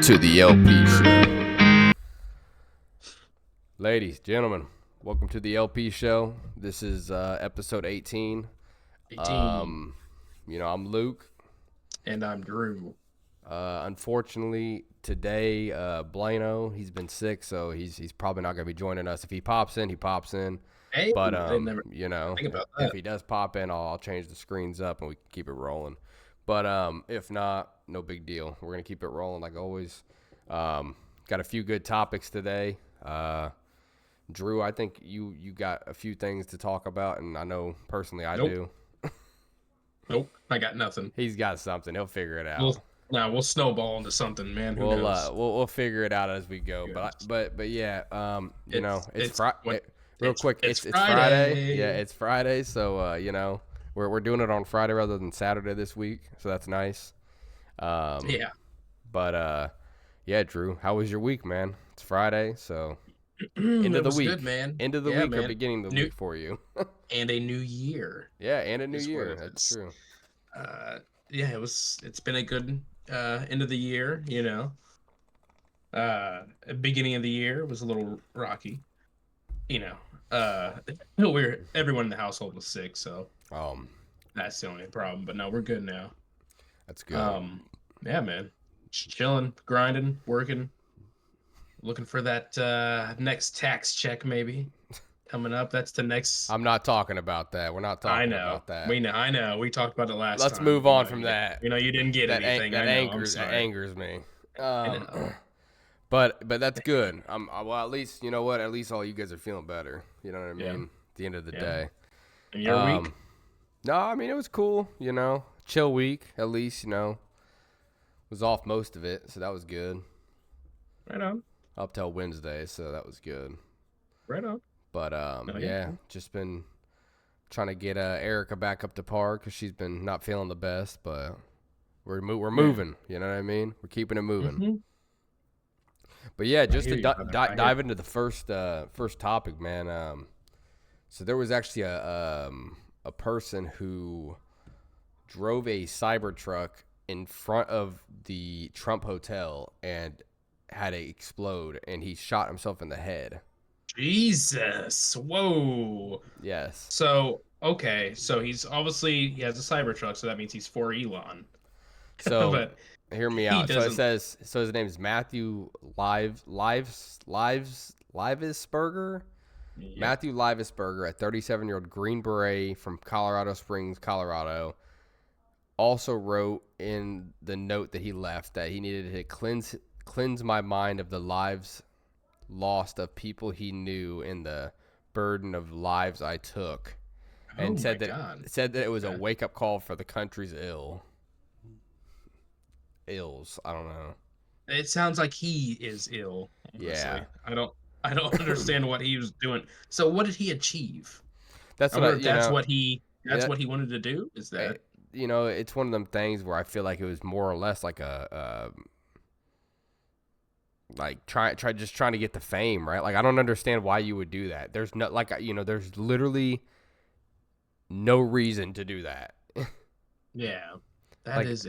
to the LP show. Ladies, gentlemen, welcome to the LP show. This is episode 18. 18. I'm Luke. And I'm Drew. Unfortunately, today, Blano, he's been sick, so he's probably not going to be joining us. If he pops in, he pops in. Hey, But, I didn't ever think about that. if he does pop in, I'll change the screens up and we can keep it rolling. But if not, no big deal. We're going to keep it rolling like always. Got a few good topics today. Drew, I think you got a few things to talk about, and I know personally I do. Nope, I got nothing. He's got something. He'll figure it out. We'll snowball into something, man. Who knows? We'll figure it out as we go. But yeah, it's Friday. Real quick, it's Friday. Yeah, it's Friday. So we're doing it on Friday rather than Saturday this week. So that's nice. Yeah. But yeah, Drew, how was your week, man? It's Friday, so end of the week, good, man. End of the week or beginning of the week for you. And a new year. Yeah, and a new year. That's true. Yeah, it's been a good end of the year, beginning of the year was a little rocky. Everyone in the household was sick, so that's the only problem. But no, we're good now. That's good. Yeah, man. Chilling, grinding, working, looking for that next tax check maybe coming up. That's the next. I'm not talking about that. We're not talking about that. I know. We talked about it last time. Let's move on from that. You didn't get anything. That angers me. But that's good. Well, at least you know what? At least all you guys are feeling better. You know what I mean? At the end of the day. And your week? No, I mean it was cool. Chill week. At least was off most of it, so that was good. Right on. Up till Wednesday, so that was good. Right on. But just been trying to get Erica back up to par because she's been not feeling the best. But we're moving. You know what I mean? We're keeping it moving. Mm-hmm. But yeah, just to dive into the first topic, man. So there was actually a person who drove a Cybertruck in front of the Trump Hotel and had it explode, and he shot himself in the head. Jesus. Whoa. Yes. So, okay. So he has a Cybertruck, so that means he's for Elon. So hear me out. So it says, his name is Matthew Livesberger. Yep. Matthew Livesberger, a 37-year-old Green Beret from Colorado Springs, Colorado, also wrote in the note that he left that he needed to cleanse my mind of the lives lost of people he knew and the burden of lives I took, and said that it was a wake-up call for the country's ills. I don't know. It sounds like he is ill. Honestly. Yeah. I don't understand what he was doing. So what did he achieve? That's what he wanted to do. Is that it's one of them things where I feel like it was more or less like trying to get the fame, right? Like I don't understand why you would do that. There's no there's literally no reason to do that. Yeah. That is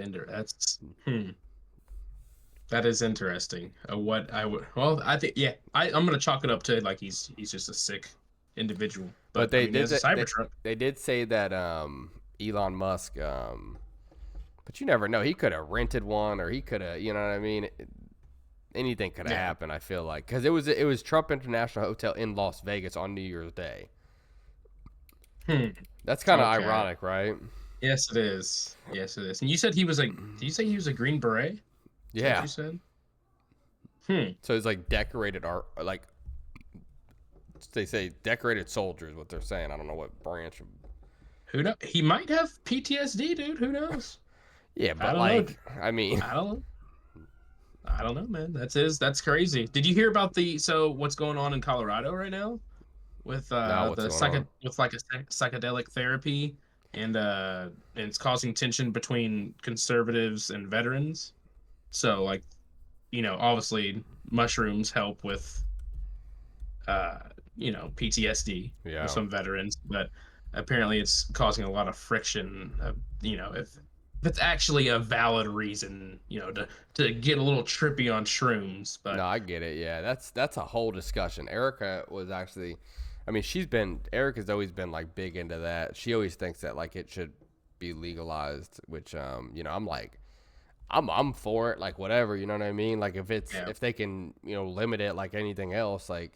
interesting. What I would, I think, I'm gonna chalk it up to like he's just a sick individual. But they did a Cybertruck. They did say that Elon Musk, but you never know. He could have rented one, or he could have, you know what I mean. Anything could have happened. I feel like because it was Trump International Hotel in Las Vegas on New Year's Day. That's kind of ironic, right? Yes, it is. And you said he was did you say he was a Green Beret? Yeah. What you said? So it's like decorated art, like they say decorated soldiers, what they're saying. I don't know what branch. Who knows? He might have PTSD, dude. Who knows? Yeah, but I mean. I don't know, man. That's crazy. Did you hear about what's going on in Colorado right now with psychedelic therapy? And it's causing tension between conservatives and veterans. So, obviously, mushrooms help with, PTSD for some veterans. But apparently, it's causing a lot of friction. If that's actually a valid reason, to get a little trippy on shrooms. No, But I get it. Yeah, that's a whole discussion. Erica was actually, I mean, Erica's always been like big into that. She always thinks that like it should be legalized, which I'm like, I'm for it, like whatever, you know what I mean? Like yeah, if they can, limit it like anything else, like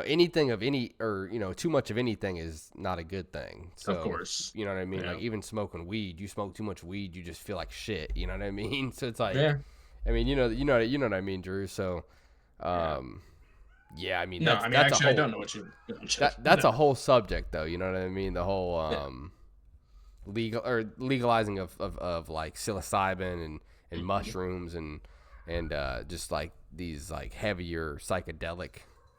anything of any or too much of anything is not a good thing. of So, course. you know what I mean? Yeah, Like even smoking weed, you smoke too much weed, you just feel like shit, you know what I mean? So it's like, yeah, I mean, you know what I mean, Drew. So, yeah. um yeah, I mean No, I mean, that's a actually, I whole don't know what you. that's No. a whole subject though, you know what I mean? The whole Yeah. legalizing of like psilocybin and Mhm. mushrooms and just like these like heavier psychedelic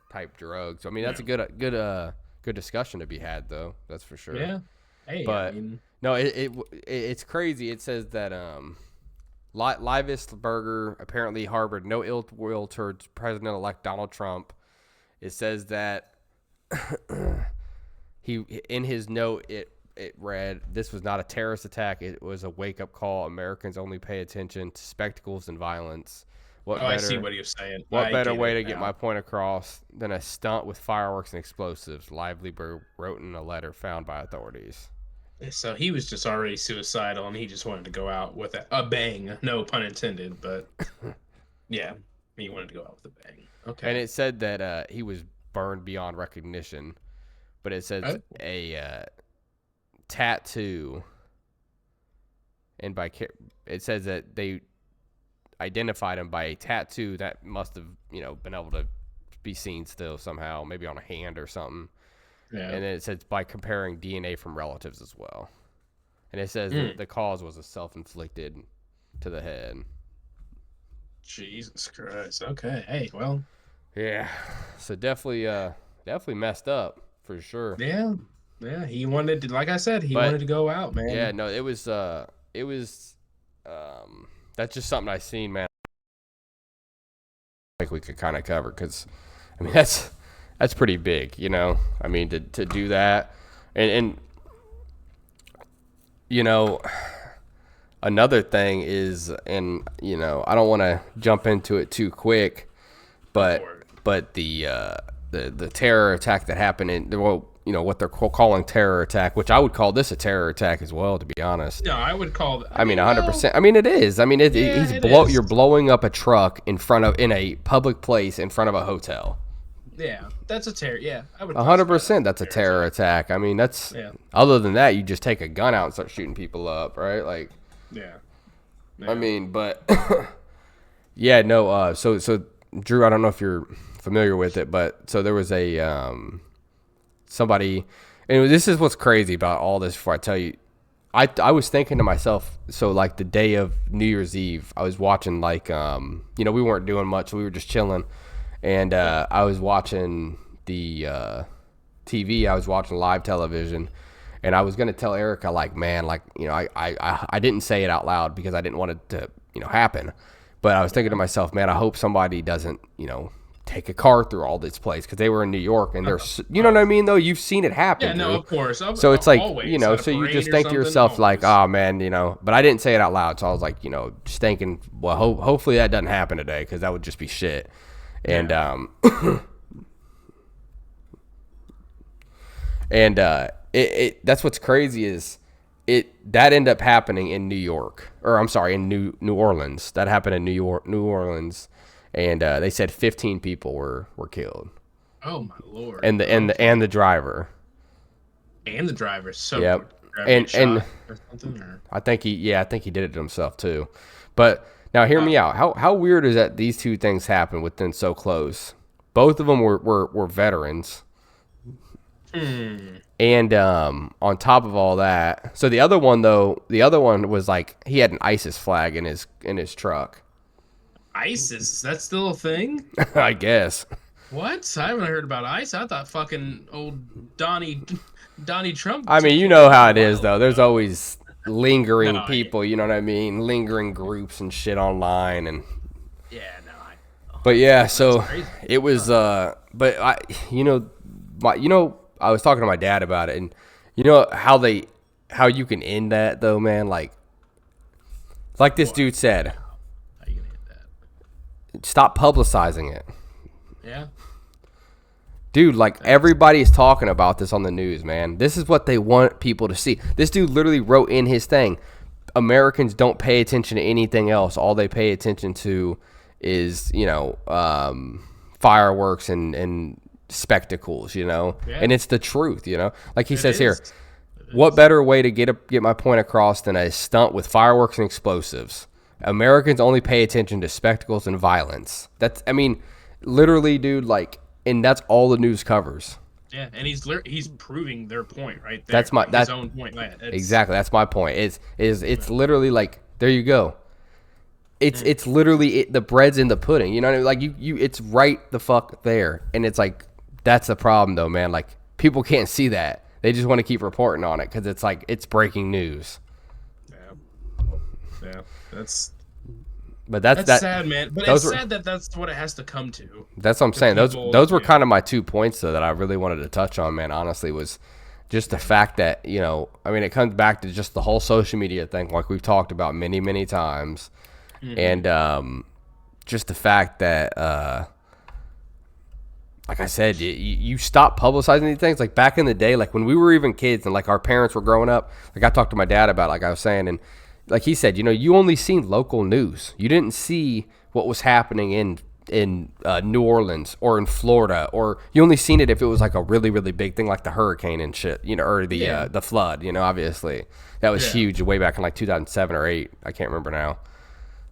type drugs. I mean, that's Yeah. a good discussion to be had though. That's for sure. Yeah. Hey, I But mean, no, it's crazy. It says that Livis Berger apparently harbored no ill will towards President-elect Donald Trump. It says that he in his note it read, "This was not a terrorist attack. It was a wake-up call. Americans only pay attention to spectacles and violence. What oh, I see better what you're saying. what I better get way it to get my now. point across than a stunt with fireworks and explosives?" Livelyberg wrote in a letter found by authorities. So he was just already suicidal, and he just wanted to go out with a bang. No pun intended, but yeah, he wanted to go out with a bang. And Okay. it said that he was burned beyond recognition, but it says Oh, a tattoo, and it says that they identified him by a tattoo that must have been able to be seen still somehow, maybe on a hand or something. yeah. And then it says by comparing DNA from relatives as well. And it says that Mm, the cause was a self-inflicted to the head. Jesus Christ. Okay. Hey, well, Yeah, so definitely messed up for sure. yeah, yeah. He wanted to, like I said, he wanted But to go out, yeah, man. no, it was that's just something I seen, man. Like we could kind of cover because I mean that's pretty big, I mean to do that, and you know another thing is, and I don't want to jump into it too quick, Go but for it. the terror attack that happened what they're calling terror attack, which I would call this a terror attack as well, to be honest. No, I would call. I I mean, mean, well, 100%. I mean, it is. I mean, yeah, it you're is. blowing up a truck in a public place in front of a hotel. Yeah, that's a terror. Yeah, I would classify that 100%. as That's a a terror terror attack. attack. I mean, that's Yeah, other than that, you just take a gun out and start shooting people up, right? Like, yeah, I yeah. mean, but yeah, no. So Drew, I don't know if you're familiar with it, but so there was a somebody, and this is what's crazy about all this. Before I tell you, I was thinking to myself, so like the day of New Year's Eve, I was watching like we weren't doing much, we were just chilling, and Yeah. I was watching the TV, I was watching live television, and I was gonna tell Erica like, man, like I didn't say it out loud because I didn't want it to happen, but I was thinking to Yeah. myself, man, I hope somebody doesn't take a car through all this place because they were in New York and there's you know what I mean though, you've seen it happen, Yeah, no, Drew. of course. So it's like, Always at a so you parade just or think to something. yourself like, Always. oh man, but I didn't say it out loud. So I was like, just thinking, well, hopefully that doesn't happen today because that would just be shit. And, Yeah. and, that's what's crazy is that ended up happening in New York, or I'm sorry, in New Orleans. That happened in New Orleans. And, they said 15 people were killed, Oh my lord. and the driver. And the driver. So Yep. did the driver And, get shot and, or something? Or I think he did it himself too. But now hear me oh. out. How weird is that these two things happen within so close? Both of them were veterans. Hmm. And on top of all that, so the other one was like he had an ISIS flag in his truck. ISIS. That's still a thing? I guess. What? I haven't heard about ISIS. I thought fucking old Donnie Trump I mean, took you it know a how it is while though. There's ago. always lingering No, people, you know what I mean? Lingering groups and shit online and yeah, no, but yeah, that's so crazy. it was but I was talking to my dad about it, and how you can end that though, man, like Like this dude said, How you gonna hit that? stop publicizing it. Yeah. Dude, like everybody's talking about this on the news, man. This is what they want people to see. This dude literally wrote in his thing, Americans don't pay attention to anything else. All they pay attention to is, fireworks and spectacles, Yeah. And it's the truth, Like he It says here, is. what better way to get my point across than a stunt with fireworks and explosives? Americans only pay attention to spectacles and violence. Literally, dude, like, and that's all the news covers. Yeah, and he's proving their point right there. That's his own point. Exactly. That's my point. It's literally like, there you go. It's literally the bread's in the pudding. You know what I mean? Like you it's right the fuck there. And it's like, that's the problem though, man. Like people can't see that. They just want to keep reporting on it because it's like it's breaking news. Yeah. That's sad, man. But it's sad that that's what it has to come to. That's what I'm saying. Those were kind of my 2 points though that I really wanted to touch on, man. Honestly, was just the fact that it comes back to just the whole social media thing, like we've talked about many, many times, and just the fact that, like I said, you stop publicizing these things. Like back in the day, like when we were even kids and like our parents were growing up, like I talked to my dad about, like I was saying, and like he said, you only seen local news. You didn't see what was happening in New Orleans or in Florida, or you only seen it if it was like a really, really big thing, like the hurricane and shit, or the flood. Obviously that was huge way back in like 2007 or 8. I can't remember now,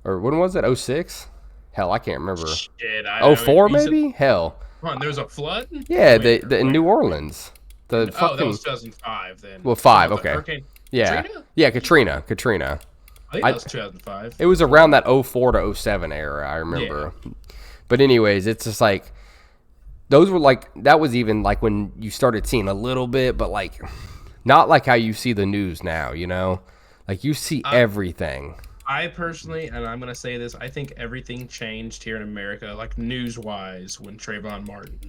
or when was it? 06? Hell, I can't remember. Shit, 04 maybe? Hell. Come on, there was a flood? Yeah, in New Orleans. That was 2005 then. Well, 5, okay. Hurricane Yeah. Katrina? Yeah, Katrina. I think that was 2005. It was around that 04 to 07 era, I remember. Yeah. But anyways, it's just like, those were like, that was even like when you started seeing a little bit, but like, not like how you see the news now, Like you see everything. I personally, and I'm going to say this, I think everything changed here in America, like news-wise, when Trayvon Martin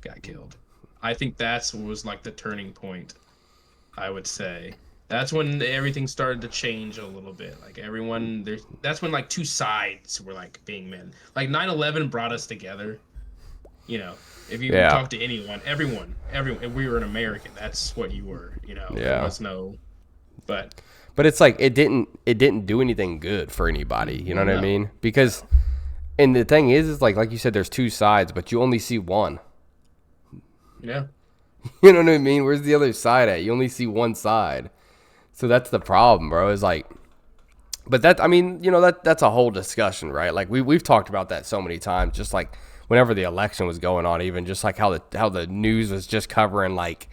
got killed. I think that was like the turning point, I would say. That's when everything started to change a little bit. Like that's when like two sides were like being men. Like 9/11 brought us together. If you talk to anyone, everyone, if we were an American, that's what you were. There was no, but it's like it didn't do anything good for anybody. You know what I mean? Because, and the thing is like you said, there's two sides, but you only see one. Yeah. You know what I mean? Where's the other side at? You only see one side. So that's the problem, bro. Is like, but that's a whole discussion, right? Like we've talked about that so many times. Just like whenever the election was going on, even just like how the news was just covering like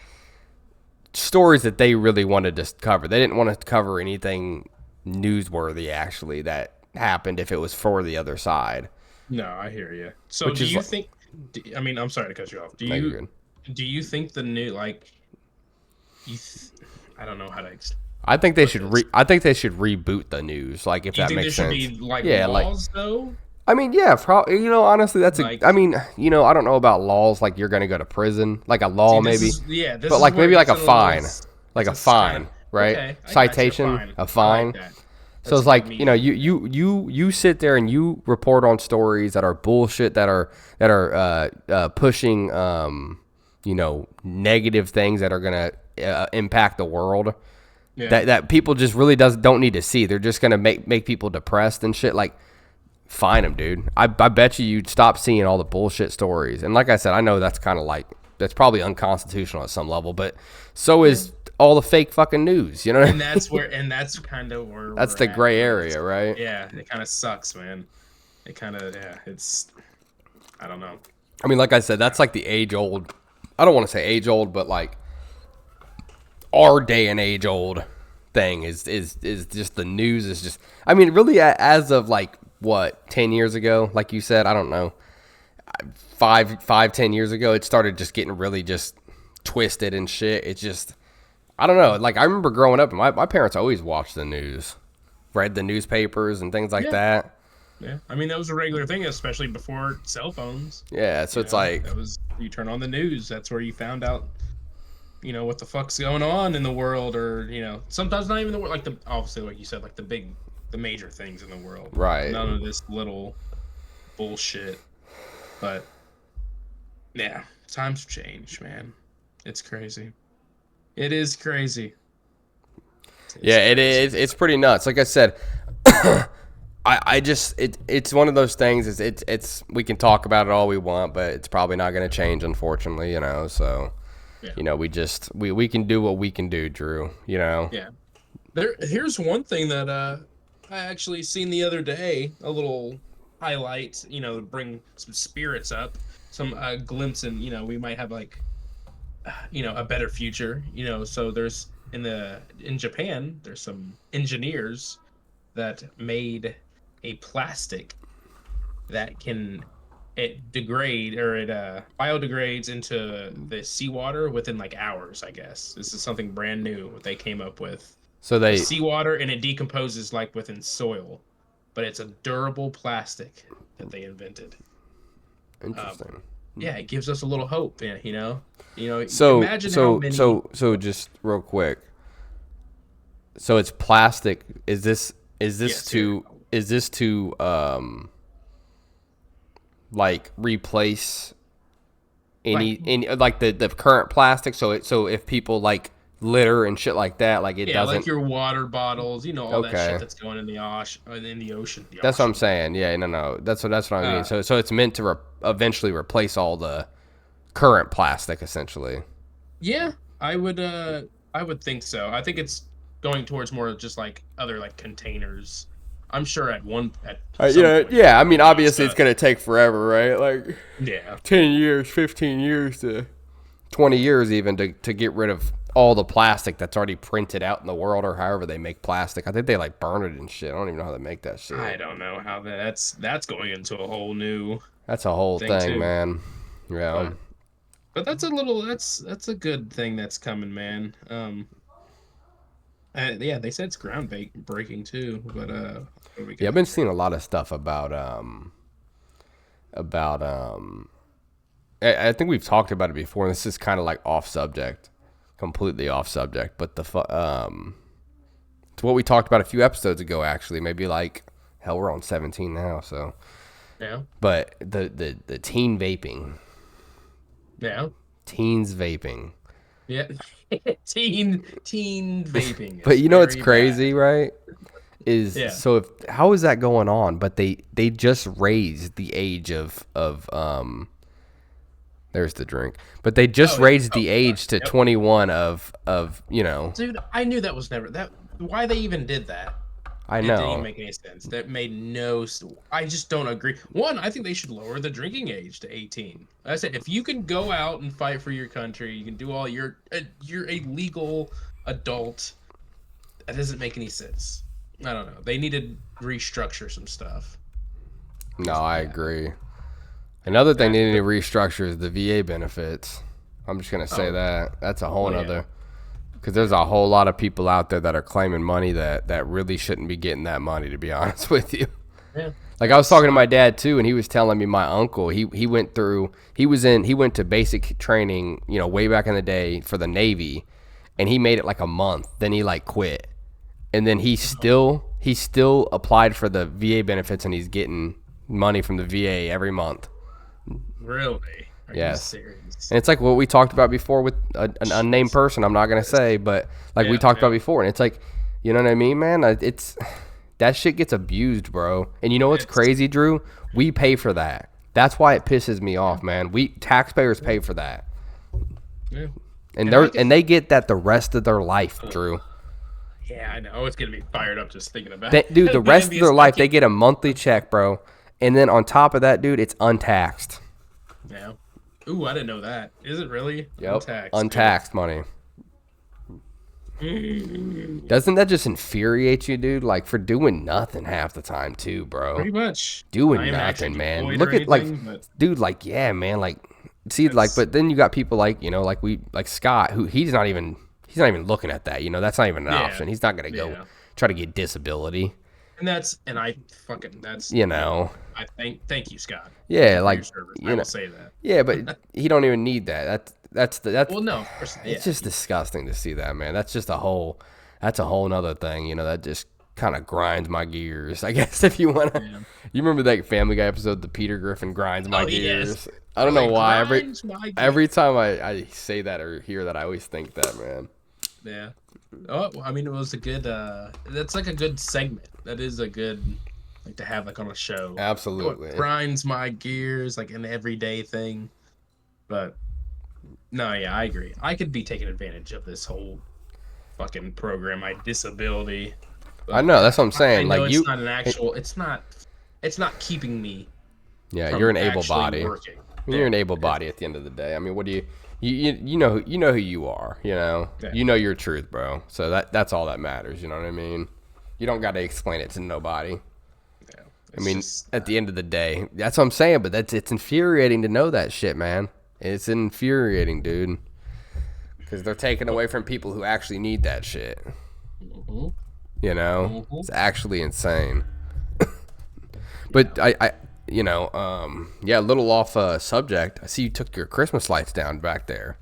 stories that they really wanted to cover. They didn't want to cover anything newsworthy actually that happened if it was for the other side. No, I hear you. So do you think? I mean, I'm sorry to cut you off. Do you think the new I don't know how to. I think they should reboot the news, like if that makes sense. Do you think there should be laws though? I mean, yeah, honestly, that's I don't know about laws like you're gonna go to prison, like a law maybe. But like maybe like a fine, right? Okay, citation, a fine. Like so it's like you sit there and you report on stories that are bullshit, that are pushing negative things that are gonna impact the world. Yeah. That people just really don't need to see. They're just gonna make people depressed and shit. Like, fine them, dude. I bet you'd stop seeing all the bullshit stories. And like I said, I know that's kind of like, that's probably unconstitutional at some level, but so is all the fake fucking news. You know what I mean? That's kind of where that's the gray area, right? Yeah, it kind of sucks, man. It kind of it's, I don't know. I mean, like I said, that's like the age old. I don't want to say age old, but like our day and age old thing is just the news is just. I mean, really, as of like what 10 years ago, like you said, I don't know, 10 years ago, it started just getting really just twisted and shit. It's just, I don't know. Like I remember growing up, and my parents always watched the news, read the newspapers and things like that. Yeah, I mean that was a regular thing, especially before cell phones. Yeah, so it's like that was, you turn on the news, that's where you found out, what the fuck's going on in the world, or sometimes not even the world, like obviously like you said, like the big the major things in the world. Right. None of this little bullshit. But yeah, times change, man. It's crazy. It is crazy. Yeah, it is. It's pretty nuts. Like I said, I just it's one of those things. It's we can talk about it all we want, but it's probably not going to change, unfortunately. So we can do what we can do, Drew. Yeah. Here's one thing that I actually seen the other day. A little highlight, to bring some spirits up, some glimpse, and we might have like, a better future. So there's in Japan, there's some engineers that made a plastic that biodegrades into the seawater within like hours, I guess. This is something brand new what they came up with. So they seawater, and it decomposes like within soil, but it's a durable plastic that they invented. Interesting. Yeah, it gives us a little hope. So imagine how many. So just real quick. So it's plastic. Is this to like replace any like the current plastic? So if people like litter and shit like that, like it doesn't, like your water bottles, all that shit that's going in the ocean. That's what I'm saying. Yeah, no, that's what I mean. So it's meant to eventually replace all the current plastic, essentially. Yeah, I would think so. I think it's going towards more just like other like containers. I'm sure at point, I mean, obviously it's gonna take forever, right? Like 10 years, 15 years to 20 years even to get rid of all the plastic that's already printed out in the world, or however they make plastic. I think they like burn it and shit. I don't even know how they make that shit. I don't know how that's going into a whole new. That's a whole thing, man. Yeah. But that's a good thing that's coming, man. Yeah, they said it's groundbreaking too. But I've been seeing a lot of stuff about I think we've talked about it before, and this is kind of like completely off subject, but it's what we talked about a few episodes ago, actually. Maybe like, hell, we're on 17 now, so. Yeah. But the teen vaping. Yeah. Teens vaping. Yeah. teen vaping. But it's crazy, right? So how is that going on? But they just raised the age of there's the drink. But they just raised the age to 21 of. Dude, I knew that was never that. Why they even did that? I know. It didn't even make any sense. That made no. I just don't agree. One, I think they should lower the drinking age to 18. I said, if you can go out and fight for your country, you can do all you're a legal adult. That doesn't make any sense. I don't know. They need to restructure some stuff. No, I agree. Another thing they need to restructure is the VA benefits. I'm just going to say that. That's a whole nother. Because there's a whole lot of people out there that are claiming money that really shouldn't be getting that money, to be honest with you. Yeah. Like, I was talking to my dad, too, and he was telling me my uncle, he went to basic training, way back in the day for the Navy, and he made it like a month. Then he, like, quit. And then he still applied for the VA benefits, and he's getting money from the VA every month. Really? Are you serious? And it's like what we talked about before with an unnamed person. I'm not gonna say, but like we talked about before, and it's like, you know what I mean, man? It's that shit gets abused, bro. And you know what's crazy, Drew? We pay for that. That's why it pisses me off, man. We taxpayers pay for that. Yeah. And they get that the rest of their life, Drew. Yeah, I know. It's gonna be fired up just thinking about it. Dude, the rest of their life, they get a monthly check, bro. And then on top of that, dude, it's untaxed. Yeah. Ooh, I didn't know that. Is it really? Yep. Untaxed money. Doesn't that just infuriate you, dude? Like, for doing nothing half the time, too, bro. Pretty much. Doing nothing, man. Look at, dude, like, yeah, man, like, see, like, but then you got people like, like Scott, who he's not even looking at that, that's not even an option. He's not going to go try to get disability. I thank you, Scott. Yeah, like, I will say that. Yeah, but he don't even need that. That's well, no, of course, it's just disgusting to see that, man. That's a whole nother thing, that just kind of grinds my gears, I guess, if you want to. Yeah. You remember that Family Guy episode, the Peter Griffin grinds my gears? Yes. I don't know why. Grinds my gears. Every time I say that or hear that, I always think that, man. Yeah. Oh, well, I mean, it was a good. That's like a good segment. That is a good, like to have like on a show. Absolutely. What grinds my gears, like an everyday thing. But no, yeah, I agree. I could be taking advantage of this whole fucking program. My disability. But I know, that's what I'm saying. I know like it's you, not an actual. It's not keeping me. yeah, from you're an able actually body. working. You're an able body at the end of the day. I mean, what do you know who you are. You know, Yeah. you know your truth, bro. So that's all that matters. You know what I mean? You don't got to explain it to nobody. Yeah, I mean, at the end of the day, that's what I'm saying. But it's infuriating to know that shit, man. It's infuriating, dude. Because they're taking away from people who actually need that shit. Mm-hmm. You know, Mhm. it's actually insane. But I yeah, a little off subject. I see you took your Christmas lights down back there.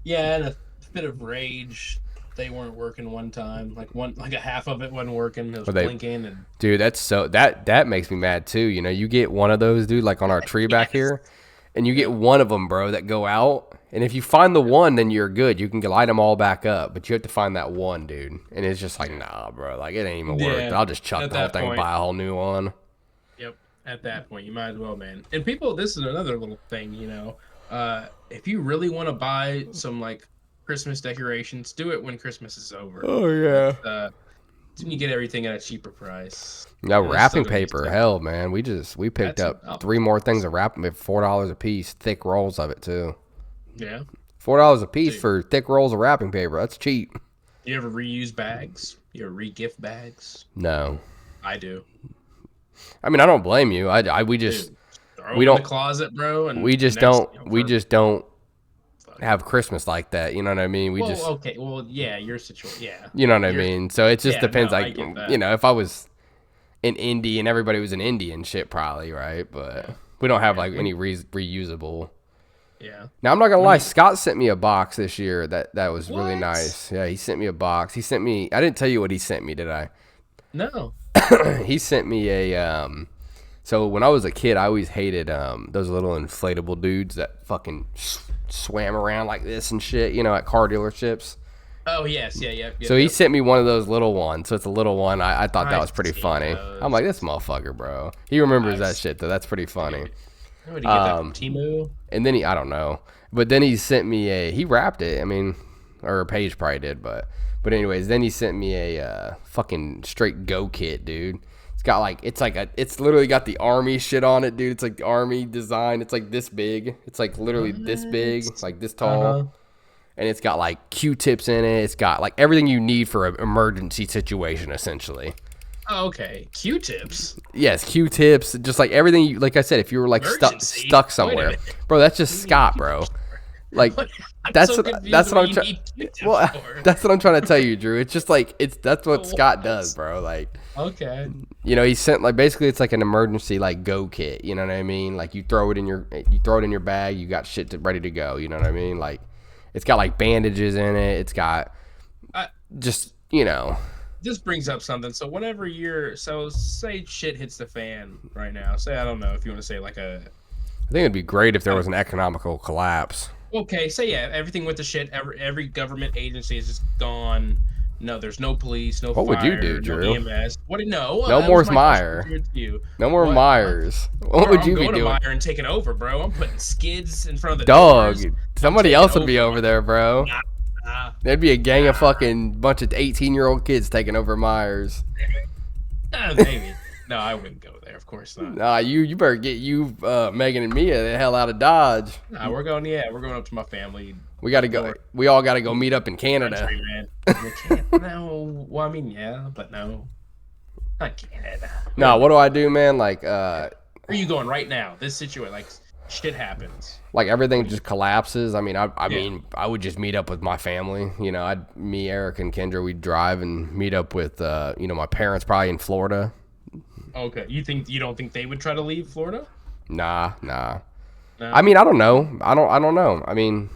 Yeah, and a bit of rage. They weren't working one time. Like a half of it wasn't working. It was blinking and. Dude, that's so that makes me mad too. You know, you get one of those, dude, like on our tree back here, and you get one of them, bro, that go out. And if you find the one, then you're good. You can light them all back up, but you have to find that one, dude. And it's just like, nah, bro, like it ain't even worth it. I'll just chuck at the whole that thing, point. buy a whole new one. Yep. At that point, you might as well, man. And people, this is another little thing, you know. If you really want to buy some like Christmas decorations, do it when Christmas is over. Oh yeah. Then you get everything at a cheaper price. No, And it's wrapping still gonna be paper, stuff. hell, man. We picked That's up enough. 3 more things of wrapping paper, $4 a piece, thick rolls of it too. Yeah. $4 a piece Dude. for thick rolls of wrapping paper. That's cheap. You ever reuse bags? You ever re-gift bags? No. I do. I mean, I don't blame you. We just Dude, throw we them don't- in the closet, bro. And we just next, don't you know, we for- just don't have Christmas like that. You know what I mean? We well, just okay. Well, yeah, your situation. Yeah. you know what I You're- mean? So it just Yeah, depends. no, I Like get that. you know, if I was an indie and everybody was an indie and shit, probably right. But we don't have like any reusable. Yeah. Now I'm not gonna lie. Scott sent me a box this year that was really What? nice. Yeah, he sent me a box. He sent me. I didn't tell you what he sent me, did I? No. He sent me a. So when I was a kid, I always hated those little inflatable dudes that fucking swam around like this and shit. You know, at car dealerships. Oh yes, yeah. So he sent me one of those little ones. So it's a little one. I thought that I've was pretty seen funny. those. I'm like, this motherfucker, bro. He remembers I've that shit though. That's pretty funny. Where did you get that from Temu? And then I don't know, but then he sent me he wrapped it. I mean, or Paige probably did, but anyways, then he sent me a fucking straight go kit, dude. It's got like it's literally got the army shit on it, dude. It's like the army design. It's like this big. It's like literally this big, like this tall. Uh-huh. And it's got like Q-tips in it. It's got like everything you need for an emergency situation, essentially. Oh, okay. Q-tips. Yes, Q-tips, just like everything. Like I said, if you were like Emergency? stuck Wait a somewhere, minute. bro, that's just Scott, bro. Like I'm that's so what confused that's what I'm you trying. need Q-tips Well, for. that's what I'm trying to tell you, Drew. It's just like that's what Scott does, bro. Like Okay. you know, he sent like basically it's like an emergency like go kit. You know what I mean? Like you throw it in your bag. You got shit ready to go. You know what I mean? Like it's got like bandages in it. It's got just you know. This brings up something. So whenever say shit hits the fan right now. Say I don't know if you want to say like a. I think it'd be great if there was an economical collapse. Okay, say yeah, everything went to shit. Every government agency is just gone. No, there's no police, no What fire, would you do, no Drew? EMS. What? No, No that more was my Meyer. question to you. No more What? Myers. What Bro, would I'm you be going to doing? Meyer and taking over, bro. I'm putting skids in front of the Dog. doors. Somebody taking else would be over. over there, bro. Nah. There'd be a gang of fucking bunch of 18-year-old kids taking over Myers. Maybe. No, I wouldn't go there. Of course not. Nah, you better get Megan and Mia the hell out of Dodge. Nah, we're going up to my family. We gotta go. We all gotta go meet up in Canada. Country, man. You can't. No. Well, I mean, yeah, but no. Not Canada. Nah, what do I do, man? Like, Where are you going right now? This situation, like, shit happens. like everything just collapses. I mean, I mean, I would just meet up with my family. You know, me, Eric, and Kendra, we'd drive and meet up with, my parents probably in Florida. Okay, you don't think they would try to leave Florida? Nah. No. I mean, I don't know. I don't know. I mean,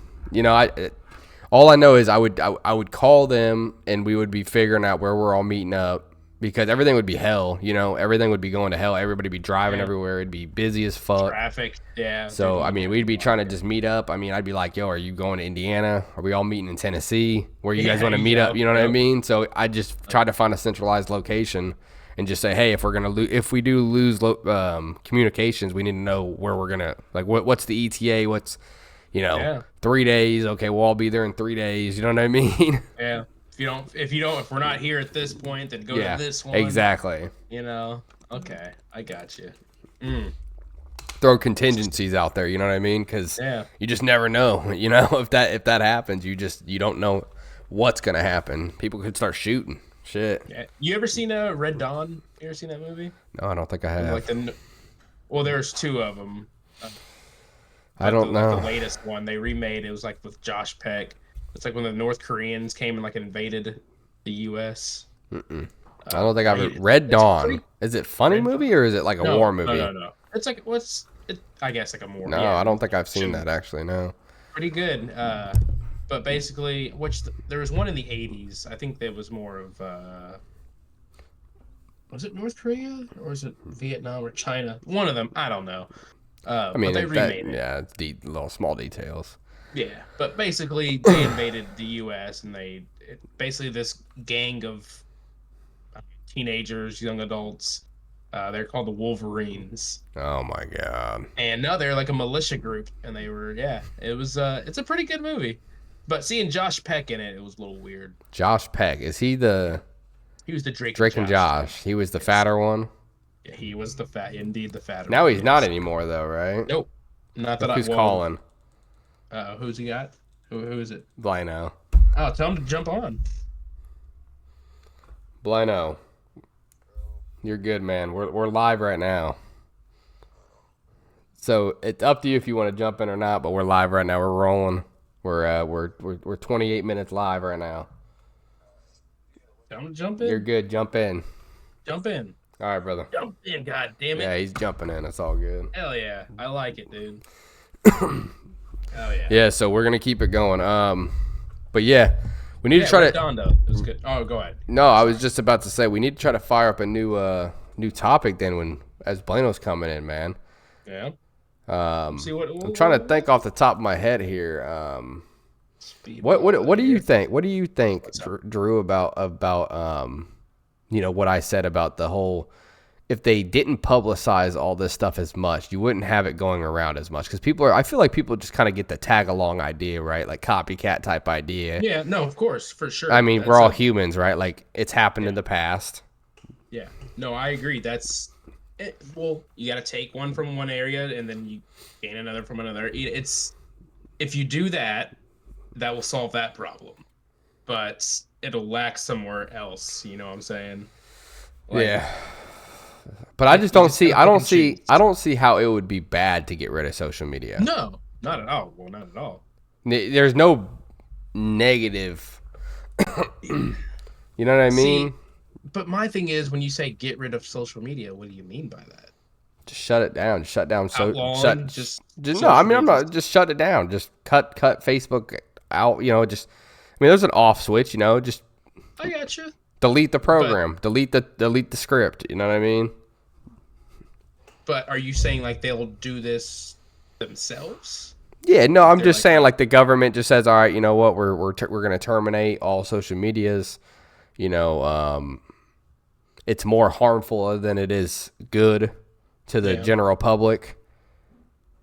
all I know is I would call them and we would be figuring out where we're all meeting up because everything would be hell. Everything would be going to hell. Everybody would be driving Yeah. everywhere. It'd be busy as fuck. Traffic. Yeah. So, dude, I mean, we'd be trying to just meet up. I mean, I'd be like, yo, are you going to Indiana? Are we all meeting in Tennessee? Where you guys want to meet up? You know what I mean? So I just try to find a centralized location and just say, hey, if we do lose communications, we need to know where we're gonna, like, what's the ETA? What's 3 days? Okay, we'll all be there in 3 days. You know what I mean? Yeah. If we're not here at this point, then go to this one. Exactly. Okay, I got you. Throw contingencies out there. You know what I mean? Because you just never know. If that happens, you don't know what's gonna happen. People could start shooting. Shit. Yeah. You ever seen Red Dawn? You ever seen that movie? No, I don't think I have. Well, there's two of them. I don't know. The latest one they remade. It was like with Josh Peck. It's like when the North Koreans came and like invaded the U.S. I don't think I've Red Dawn. Is it a funny movie or is it like a war movie? No. It's like I guess like a war. No, I don't think I've seen that actually. No. Pretty good. But basically, there was one in the 80s. I think there was more of was it North Korea or was it Vietnam or China? One of them. I don't know. I mean, but they remade it. Yeah, it's little small details. Yeah, but basically they invaded the U.S. and basically this gang of teenagers, young adults. They're called the Wolverines. Oh my god! And no, they're like a militia group, and they were it was it's a pretty good movie, but seeing Josh Peck in it was a little weird. Josh Peck, is he He was the Drake and Josh. He was the fatter one. Yeah, he was the fatter. Now he's not anymore though, right? Nope. Not that Who's calling? Who's he got? Who is it? Blino. Oh, tell him to jump on. Blino. You're good, man. We're live right now. So it's up to you if you want to jump in or not, but we're live right now. We're rolling. We're 28 minutes live right now. Tell him to jump in. You're good. Jump in. Jump in. All right, brother. Jump in, god damn it. Yeah, he's jumping in. It's all good. Hell yeah. I like it, dude. Hell yeah. Yeah, so we're going to keep it going. But yeah, we need to try to... Dondo. It was good. Oh, go ahead. No, I was just about to say, we need to try to fire up a new topic then as Blano's coming in, man. Yeah. I'm trying to think off the top of my head here. What do you think? What do you think, Drew, about what I said about the whole, if they didn't publicize all this stuff as much, you wouldn't have it going around as much, because I feel like people just kind of get the tag along idea, right? Like copycat type idea. Yeah, no, of course, for sure. I mean, we're all humans, right? Like it's happened in the past. Yeah, no, I agree. That's it. Well, you got to take one from one area and then you gain another from another. If you do that, that will solve that problem, but it'll lack somewhere else. You know what I'm saying? Yeah. But I just don't see. I don't see how it would be bad to get rid of social media. No, not at all. Well, not at all. There's no negative. You know what I mean? See, but my thing is, when you say get rid of social media, what do you mean by that? Just shut it down. Shut down. Just no. I mean, I'm not. Just shut it down. Just cut Facebook out. Just. I mean, there's an off switch. Just. I got you. Delete the program. Delete the script. You know what I mean? But are you saying like they'll do this themselves? Yeah, no, I'm just saying like the government just says, all right, you know what, we're going to terminate all social medias. It's more harmful than it is good to the general public.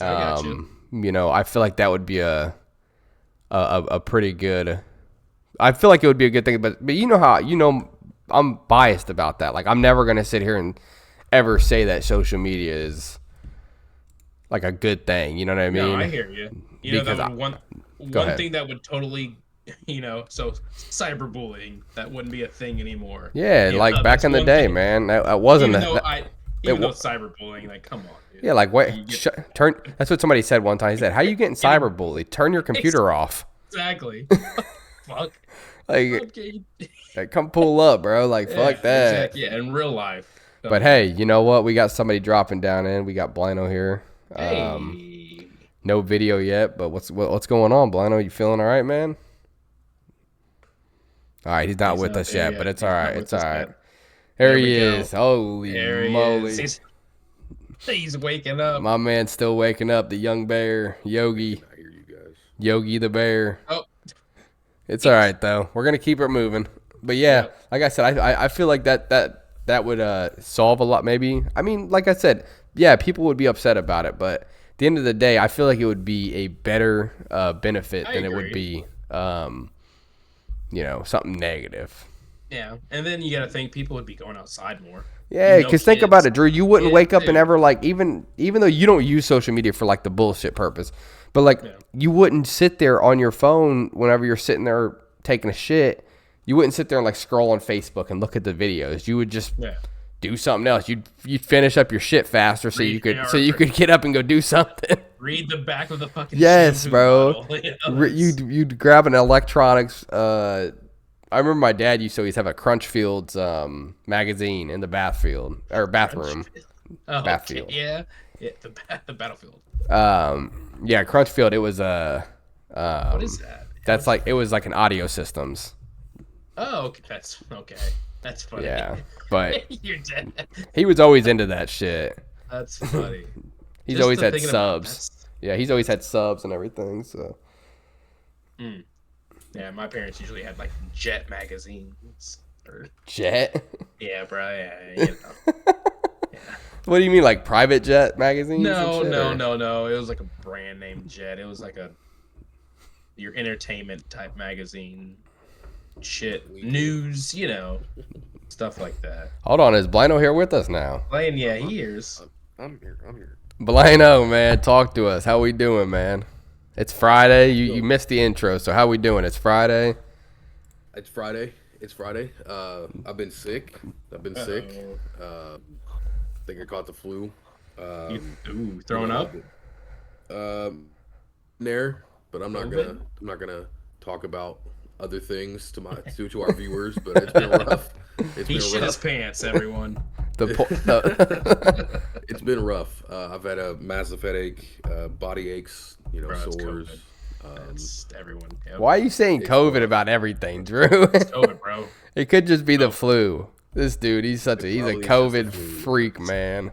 I got you. I feel like that would be a pretty good. I feel like it would be a good thing, but how I'm biased about that. Like I'm never going to sit here and ever say that social media is like a good thing. You know what I mean? No, I hear you. One thing that would totally, so cyberbullying, that wouldn't be a thing anymore. Yeah, like back in the day, man, that wasn't. Even though cyberbullying, like, come on, dude. Yeah, like what? Turn. That's what somebody said one time. He said, "How you getting cyberbullied? Turn your computer off." Exactly. Fuck. Like, come pull up, bro. Like, fuck that. Exactly. Yeah, in real life. But hey, you know what? We got somebody dropping down in. We got Blino here. Hey. No video yet, but what's going on, Blino? You feeling all right, man? All right, he's not with us yet, but it's all right. It's all right. There we he go. is. Holy There moly. he is. He's waking up. My man's still waking up. The young bear, Yogi. I hear you guys. Yogi the bear. Oh, It's all right though. We're gonna keep it moving. But yeah, Yep. like I said, I feel like that would solve a lot. Maybe. I mean, like I said, yeah, people would be upset about it, but at the end of the day, I feel like it would be a better benefit I than it would agree. be, something negative. yeah. And then you got to think people would be going outside more. Yeah, You know because think about kids. it, Drew. You wouldn't Yeah, wake up and dude. ever like even though you don't use social media for like the bullshit purpose, but like Yeah. you wouldn't sit there on your phone whenever you're sitting there taking a shit. You wouldn't sit there and like scroll on Facebook and look at the videos. You would just Yeah. do something else. You'd finish up your shit faster so you Read could get up and go do something. Read the back of the fucking Yes, shampoo bro. bottle. Yeah, You'd grab an electronics. I remember my dad used to always have a Crunchfields magazine in the bathroom. Oh, Battlefield. okay. Yeah. The battlefield. Yeah, Crunchfield. It was What is that? that's like it was like an audio systems. Oh, okay. That's okay. That's funny. Yeah, but You're dead. he was always into that shit. That's funny. He's Just always to had thinking about subs. Yeah, he's always had subs and everything. So Yeah, my parents usually had like Jet magazines. Or, Jet. yeah, bro. Yeah, you know. What do you mean, like private jet magazines? No, and shit, no, or- no, no. It was like a brand name Jet. It was like your entertainment type magazine. Shit, news, stuff like that. Hold on, is Blino here with us now? Playing, yeah, years. I'm here. Blino, man, talk to us. How we doing, man? It's Friday. You missed the intro, so how we doing? It's Friday. It's Friday. I've been sick. I think I caught the flu. Throwing up? There, but I'm not COVID? gonna talk about other things to our viewers. But it's been rough. He shit his pants, everyone. It's been rough. I've had a massive headache, body aches, Bro, it's sores. COVID. That's everyone. Yep. Why are you saying COVID about everything, Drew? It's COVID, bro. It could just be the flu. This dude, he's a probably just COVID the flu. freak, man.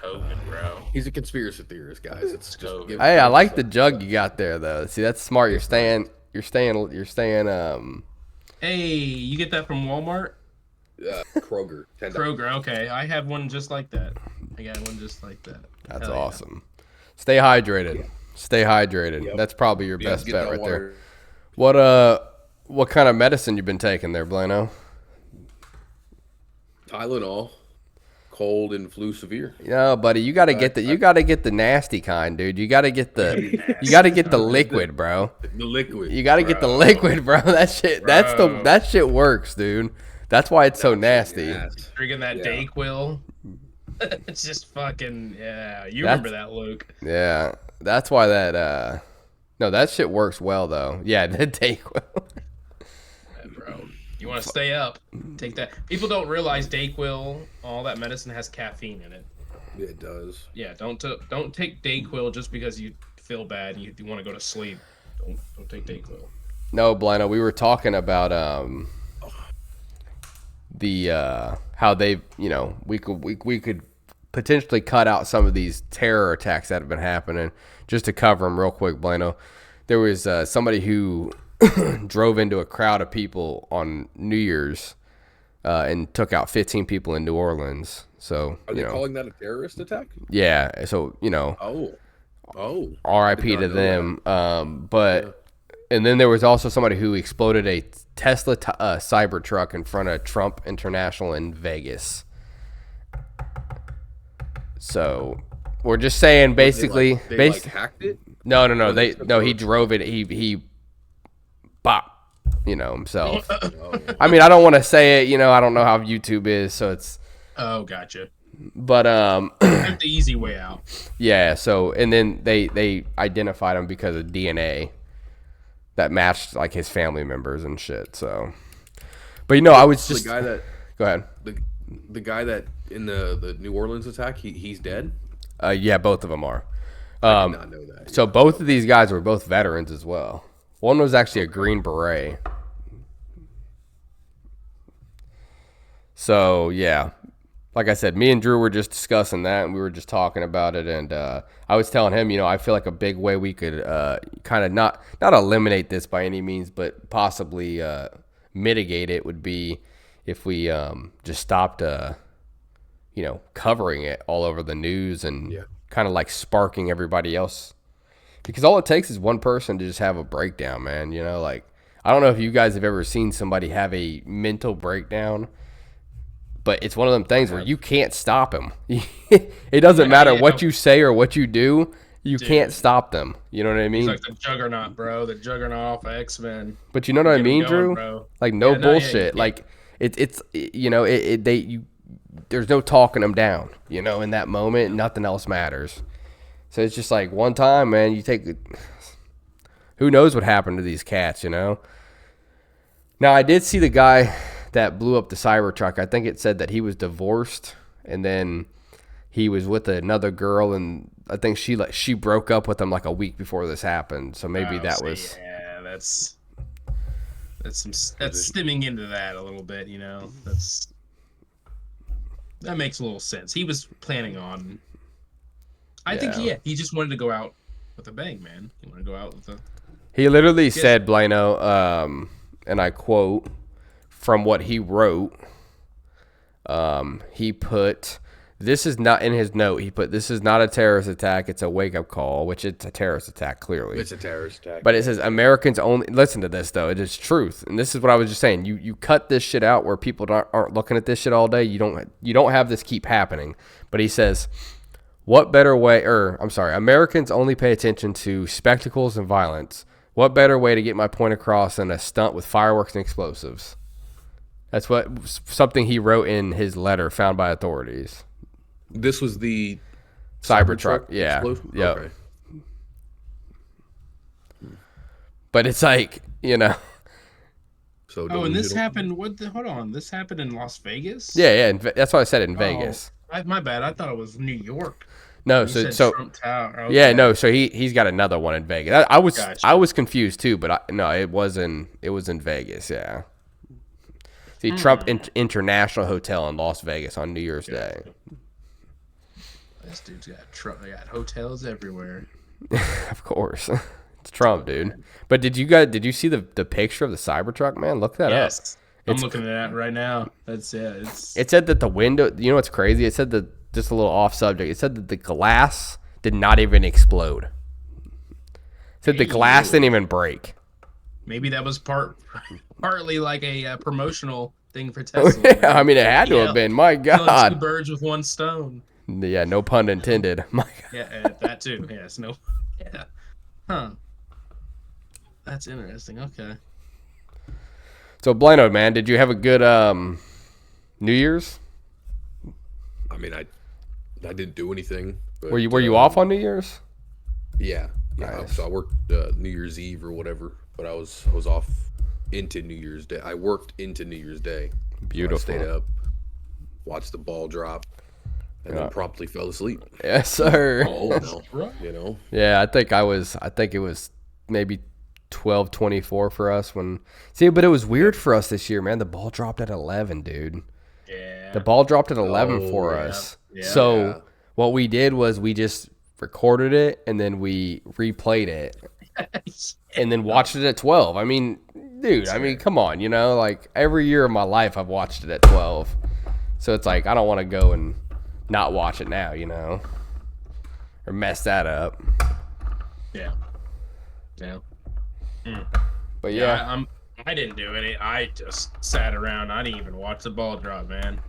COVID, bro. He's a conspiracy theorist, guys. It's just COVID. give- Hey, I like the jug you got there, though. See, that's smart. You're staying. Hey, you get that from Walmart? Kroger. $10. Kroger, okay. I have one just like that. I got one just like that. That's Hell yeah. awesome. Stay hydrated. Stay hydrated. Yep. That's probably your Yeah, best get bet that right water. there. What kind of medicine you been taking there, Blano? Tylenol, cold and flu severe. No, buddy, you gotta get the nasty kind, dude. You gotta get the liquid, bro. The liquid. You gotta get the bro. liquid, bro. That shit Bro. that shit works, dude. That's why it's so nasty. Yes. Drinking that Yeah. Dayquil. It's just fucking, yeah. You That's- remember that, Luke. Yeah. That's why that shit works well though. Yeah, the Dayquil. Yeah, bro. You want to stay up, take that. People don't realize Dayquil, all that medicine has caffeine in it. It does. Yeah, don't take Dayquil just because you feel bad and you want to go to sleep. Don't take Dayquil. No, Blino, we were talking about how they, we could potentially cut out some of these terror attacks that have been happening. Just to cover them real quick, Blino, there was somebody who drove into a crowd of people on New Year's and took out 15 people in New Orleans. So, Are they calling that a terrorist attack? yeah, so, Oh. RIP to them. And then there was also somebody who exploded a Tesla Cybertruck in front of Trump International in Vegas. So we're just saying, basically, They hacked it. no. He they drove it. He bop, himself. Oh. I mean, I don't want to say it. I don't know how YouTube is, so it's. Oh, gotcha. But Took the easy way out. yeah. So and then they identified him because of DNA that matched like his family members and shit. So, but I was just the guy that go ahead. the guy that in the New Orleans attack, he's dead. Yeah, both of them are. I did not know that. So both of these guys were both veterans as well. One was actually a Green Beret. So yeah, like I said, me and Drew were just discussing that, and we were just talking about it, and I was telling him, I feel like a big way we could kind of not eliminate this by any means, but possibly mitigate it would be if we just stopped, covering it all over the news and kind of like sparking everybody else. Because all it takes is one person to just have a breakdown, man. Like, I don't know if you guys have ever seen somebody have a mental breakdown, but it's one of them things where you can't stop them. It doesn't matter what you say or what you do. You can't stop them. You know what I mean? He's like the Juggernaut, bro. The Juggernaut off of X-Men. But you know what I mean, Drew? Bro. Like, no bullshit. Like, there's no talking them down. In that moment, nothing else matters. So it's just like one time, man, you take who knows what happened to these cats, Now, I did see the guy that blew up the Cybertruck. I think it said that he was divorced, and then he was with another girl, and I think she broke up with him like a week before this happened. So maybe that's stemming into that a little bit, that makes a little sense. He was planning on. I think he just wanted to go out with a bang, man. He wanted to go out with a. He literally said, Blano, and I quote from what he wrote. He put, this is not in his note. He put, this is not a terrorist attack. It's a wake up call, which it's a terrorist attack, clearly. It's a terrorist attack. But it says Americans only. Listen to this, though. It is truth. And this is what I was just saying. You cut this shit out where people aren't looking at this shit all day. You don't have this keep happening. But he says, what better way, Americans only pay attention to spectacles and violence. What better way to get my point across than a stunt with fireworks and explosives? That's something he wrote in his letter found by authorities. This was the Cybertruck. Yeah. Yep. Okay. But it's like, So and this happened. Hold on. This happened in Las Vegas? Yeah. That's why I said in Vegas. My bad. I thought it was New York. No, so Trump Tower. Okay. Yeah, no. So he's got another one in Vegas. I was confused too, but it was in Vegas. Yeah. See, Trump International Hotel in Las Vegas on New Year's Day. This dude's got hotels everywhere. Of course, it's Trump, dude. But did you see the picture of the Cybertruck, man? Look that up. I'm looking at that right now. It said that the window. You know what's crazy? It said that, just a little off subject. It said that the glass did not even explode. It said the glass didn't even break. Maybe that was partly like a promotional thing for Tesla. Yeah, I mean, it had to have been. My God. Killing 2 birds with 1 stone. Yeah, no pun intended. My God. Yeah, that too. Yes, no. Yeah. Huh. That's interesting. Okay. So, Blano, man, did you have a good New Year's? I mean, I didn't do anything. But, were you off on New Year's? Yeah. Nice. So I worked New Year's Eve or whatever, but I was off into New Year's Day. I worked into New Year's Day. Beautiful. So I stayed up, watched the ball drop, and then promptly fell asleep. Yes, sir. No. Yeah, I think it was maybe 12:24 for us when. See, but it was weird for us this year, man. The ball dropped at 11, dude. Yeah. The ball dropped at 11 for us. Yeah. So what we did was we just recorded it and then we replayed it and then watched it at 12. I mean, dude, come on, like every year of my life I've watched it at 12. So it's like I don't want to go and not watch it now, or mess that up. Yeah. Yeah. But yeah. I didn't do any. I just sat around. I didn't even watch the ball drop, man.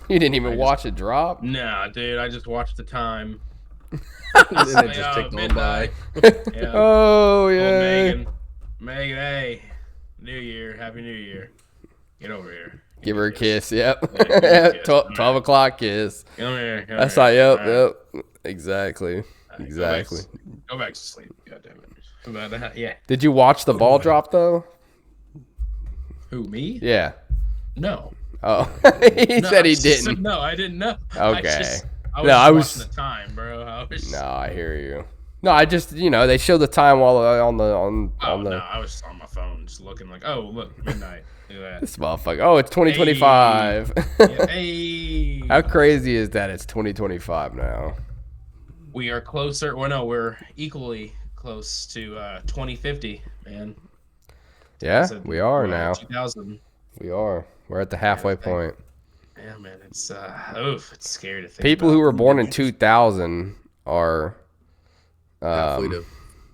You didn't even watch it drop? Nah, dude. I just watched the time. And then it just ticked on by. Yeah. Oh, yeah. Megan, hey. New Year. Happy New Year. Get over here. Give her a kiss. Yep. Yeah, 12 o'clock kiss. Come here. That's how, yep. Exactly. Exactly. Go back to sleep. God damn it. But, yeah. Did you watch the ball drop, though? Who, me? Yeah. No. Oh, he said he didn't. No, I didn't know. Okay. I was watching the time, bro. No, I hear you. No, I just they show the time while on the. No, I was on my phone just looking like, oh look, midnight. Look at This motherfucker. Oh, it's 2025. that. Hey. How crazy is that? It's 2025 now. We are closer. Well, no, we're equally close to 2050, man. Yeah, So, we are now. 2000. We are. We're at the halfway point. Yeah, man. It's it's scary to think. People about. who were born in 2000 are, Halfway to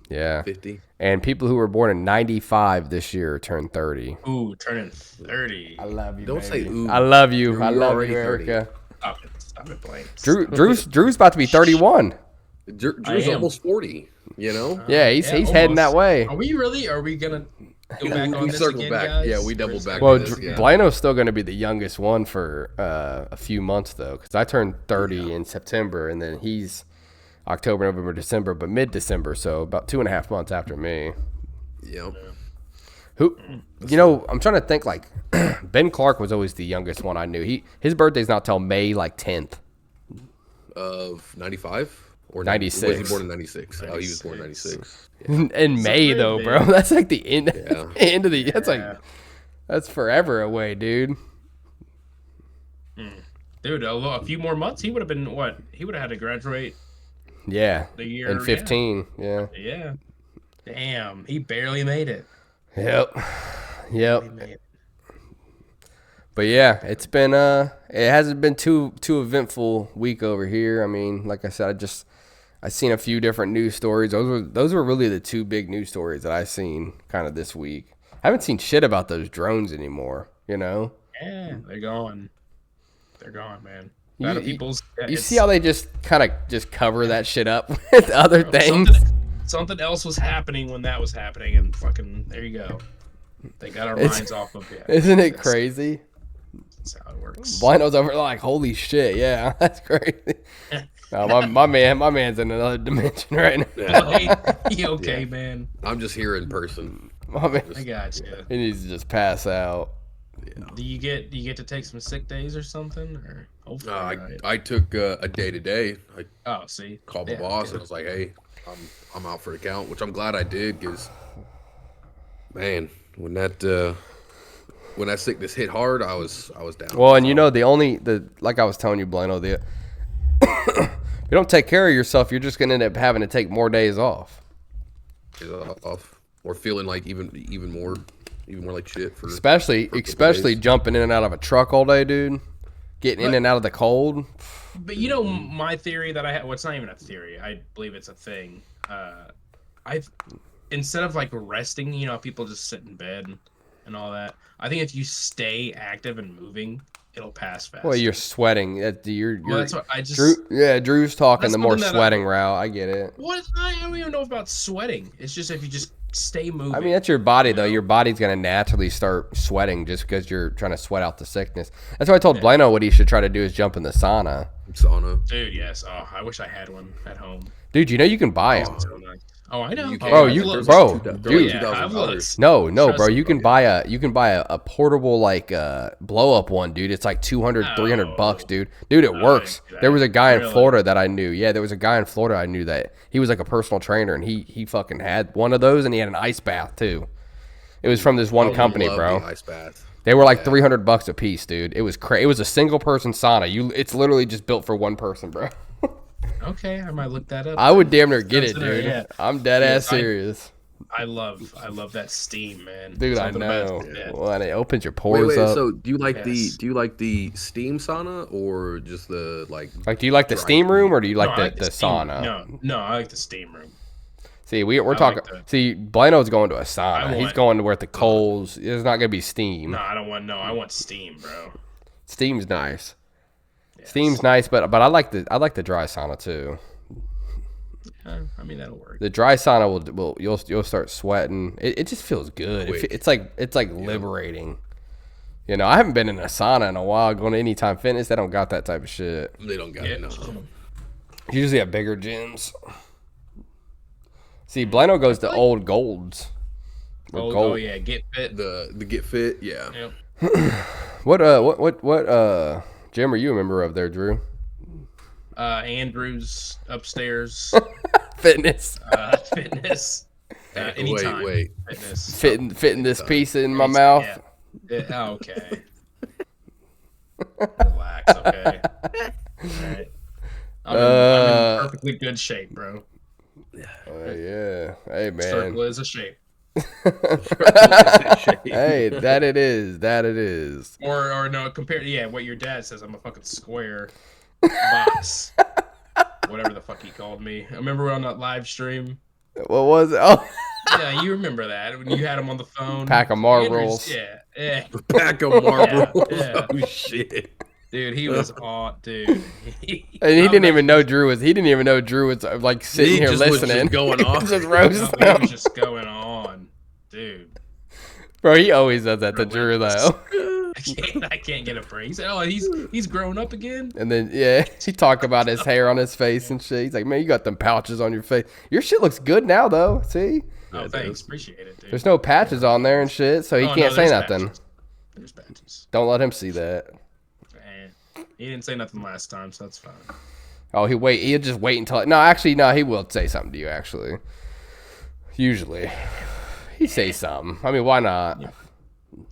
yeah, 50. and people who were born in 95 this year turn 30. Ooh, turning 30. I love you. Don't say baby. ooh. I love you. You're I love already you, 30. Erica. Stop it, Blaine. Drew's about to be 31. Drew's am. almost 40. You know. Yeah, he's Yeah, heading that almost. way. Are we really? Are we gonna go back on we this circled again, back. guys? Yeah, we We're doubled just back. gonna- Well, this, yeah. Blano's still going to be the youngest one for a few months though, because I turned 30 in September, and then he's October, November, December, but mid-December, so about 2.5 months after me. Yep. Who, you know, I'm trying to think. Like Ben Clark was always the youngest one I knew. His birthday's not till May 10th. Of 95 or 96. Was he born in 96? Oh, he was born in 96. In May though, crazy. bro. That's like the end. Yeah. End of the. That's Yeah. that's forever away, dude. Dude, a few more months, he would have been what? He would have had to graduate Yeah. the year In 15. Yeah. Yeah. Damn, he barely made it. Yep. He Yep. made it. But yeah, it's been it hasn't been too eventful week over here. I mean, like I said, I seen a few different news stories. Those were really the two big news stories that I seen kind of this week. I haven't seen shit about those drones anymore, you know? Yeah, they're gone. They're gone, man. You- A lot of people's. You see how they just kind of just cover that shit up with other things? Something else was happening when that was happening, and fucking there you go. They got our minds off of it. Isn't it crazy? That's how it works. Blino's over like, holy shit, yeah, that's crazy. No, my man's in another dimension right now. Well, hey, you okay, man? I'm just here in person. My man, I got you. he needs to just pass out. Do you get to take some sick days or something, or hopefully? Right? I took a day to day. I Oh, see, called my Yeah, boss good. and I was like, "Hey, I'm out for the count," which I'm glad I did because, man, when that sickness hit hard, I was down. Well, and you know, like I was telling you, Blino, if you don't take care of yourself, you're just gonna end up having to take more days off. Off or feeling like even more like shit for Especially days. jumping in and out of a truck all day, dude. Getting in and out of the cold. But you know, my theory that I had, well, it's not even a theory. I believe it's a thing. Instead of like resting, you know, people just sit in bed and all that. I think if you stay active and moving, it'll pass fast. Well, you're sweating. You're Well, that's what I just. Drew's talking That's the more something that sweating route. I get it. What? I don't even know about sweating. It's just if you just stay moving. I mean, that's your body, though. Your body's going to naturally start sweating just because you're trying to sweat out the sickness. That's why I told Blano what he should try to do is jump in the sauna. sauna. Dude, yes. Oh, I wish I had one at home. Dude, you know you can buy them. So nice. Oh, I know. You Oh, can. Bro, I've you- looked. bro, dude. Yeah, I've looked. No, Trust bro. me, You can buy a portable like blow up one, dude. It's like 200, $300, dude. Dude, it works. didn't do There was a that. guy in Really? Florida that I knew. Yeah, there was a guy in Florida I knew that he was like a personal trainer, and he fucking had one of those, and he had an ice bath too. It was from this one company, Love bro. the ice bath. They were like $300 a piece, dude. It was It was a single person sauna. It's literally just built for one person, bro. Okay, I might look that up. I would damn near get it, Consider it, dude. yeah. I'm dead ass I- serious, I love that steam, man. dude. Something I about know. it, yeah. Well, and it opens your pores Wait. up. So do you like Yes. the steam sauna or just the like? Like, do you like the dry steam room or do you like No, I the steam- sauna? No, I like the steam room. See, we're like talking. the- See, Blano's going to a sauna. I He's want- going to where the coals. There's not gonna be steam. No, I don't want. No, I want steam, bro. Steam's nice. Yes. Steam's nice, but I like the dry sauna too. I mean, that'll work. The dry sauna will you'll start sweating. It just feels good. Quick. It's like liberating. You know, I haven't been in a sauna in a while. Going to Anytime Fitness, they don't got that type of shit. They don't got Yeah. it. No. Usually at bigger gyms. See, Blano goes to Old Golds. Or Oh, Gold. yeah, get fit. The Get Fit, yeah. Yep. What gym are you a member of there, Drew? Andrew's upstairs. Fitness. Fitness. Anytime. Wait. Fitness. Fitting this piece in my mouth. Yeah. Okay. Relax, okay. All right. I'm in perfectly good shape, bro. Yeah. Hey, man. Circle is a shape. Hey, that it is. That it is. Or no, compared to what your dad says, I'm a fucking square box. Whatever the fuck he called me. I remember on that live stream. What was it? Oh, Yeah, you remember that when you had him on the phone. pack of marbles. Yeah. Pack of marbles. Yeah. Oh shit. Dude, he was hot, dude. And he didn't even know Drew was. He didn't even know Drew was like sitting here just was listening, just going off. just roasting He him. was just going on, dude. Bro, he always does that to Drew though. I can't get a break. He said, "Oh, he's grown up again." And then he talked about his hair on his face and shit. He's like, "Man, you got them pouches on your face. Your shit looks good now though. See, Oh, thanks, appreciate it, dude. there's no patches on there and shit, so he can't say there's nothing. patches. There's patches. Don't let him see that. He didn't say nothing last time, so that's fine. Oh, he'll just wait until. No, actually, no, he will say something to you. Actually, usually, he say something. I mean, why not?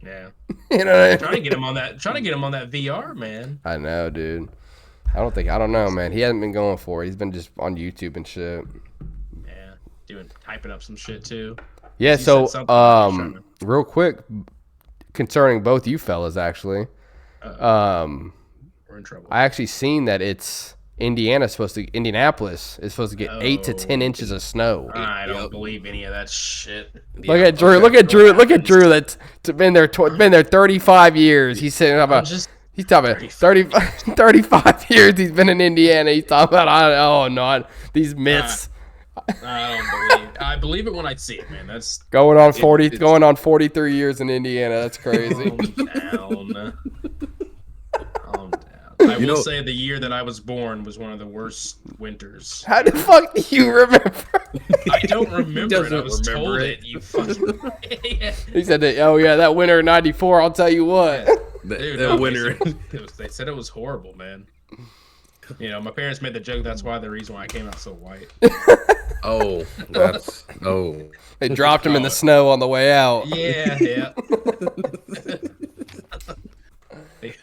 Yeah. You know what I mean? Trying to get him on that VR, man. I know, dude. I don't know, man. He hasn't been going for it. He's been just on YouTube and shit. Yeah, typing up some shit too. Yeah. He So, said something. real quick, concerning both you fellas, actually, We're in trouble. I actually seen that Indianapolis is supposed to get 8 to 10 inches of snow. I don't believe any of that shit. Look at Drew. Look at Drew. Look at Drew. That's been there 35 years. He's saying about. He's talking about 35 years he's been in Indiana. He's talking about these myths. I believe it when I see it, man. That's going on 43 years in Indiana. That's crazy. Calm down. I will say the year that I was born was one of the worst winters. How the fuck do you remember? I don't remember it. I was told it. You fucking. He said that. Oh yeah, that winter of '94. I'll tell you what. Dude, that winter. They said it was horrible, man. You know, my parents made the joke. That's why the reason why I came out so white. They dropped him in the snow on the way out. Yeah.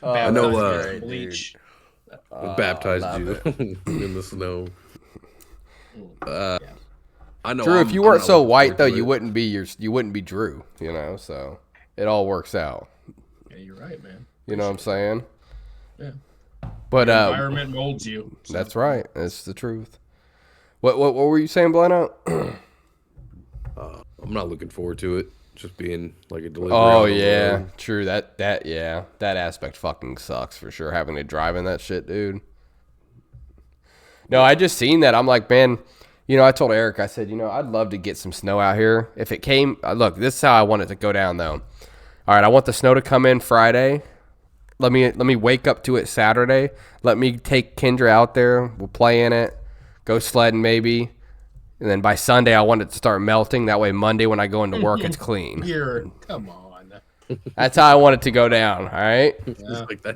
I know. Bleach. Baptized you in the snow. I know. Drew, if you weren't so white though, you wouldn't be Drew. You know, so it all works out. Yeah, you're right, man. You know what I'm saying? Yeah. But the environment molds you. So. That's right. That's the truth. What were you saying, Blano? I'm not looking forward to it. Just being like a delivery. Oh yeah, true. That aspect fucking sucks for sure. Having to drive in that shit, dude. No, I just seen that. I'm like, man, I told Eric, I said, I'd love to get some snow out here. If it came, look, this is how I want it to go down though. All right, I want the snow to come in Friday. Let me wake up to it Saturday. Let me take Kendra out there. We'll play in it. Go sledding maybe. And then by Sunday, I want it to start melting. That way, Monday when I go into work, it's clean. Come on. That's how I want it to go down. All right. Just like that.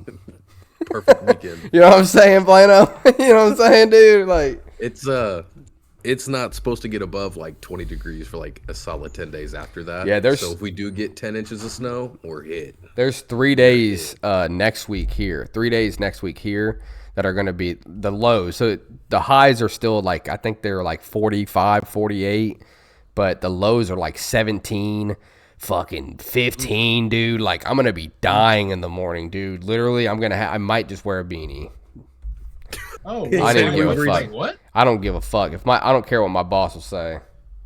Perfect weekend. You know what I'm saying, Blano? You know what I'm saying, dude? Like it's not supposed to get above like 20 degrees for like a solid 10 days after that. Yeah, so if we do get 10 inches of snow, we're hit. There's 3 days next week here. 3 days next week here that are going to be the lows. So the highs are still like, I think they're like 45, 48, but the lows are like 17, fucking 15, dude. Like I'm going to be dying in the morning, dude. Literally, I might just wear a beanie. Oh, I didn't give a fuck. Like, what? I don't give a fuck. I don't care what my boss will say.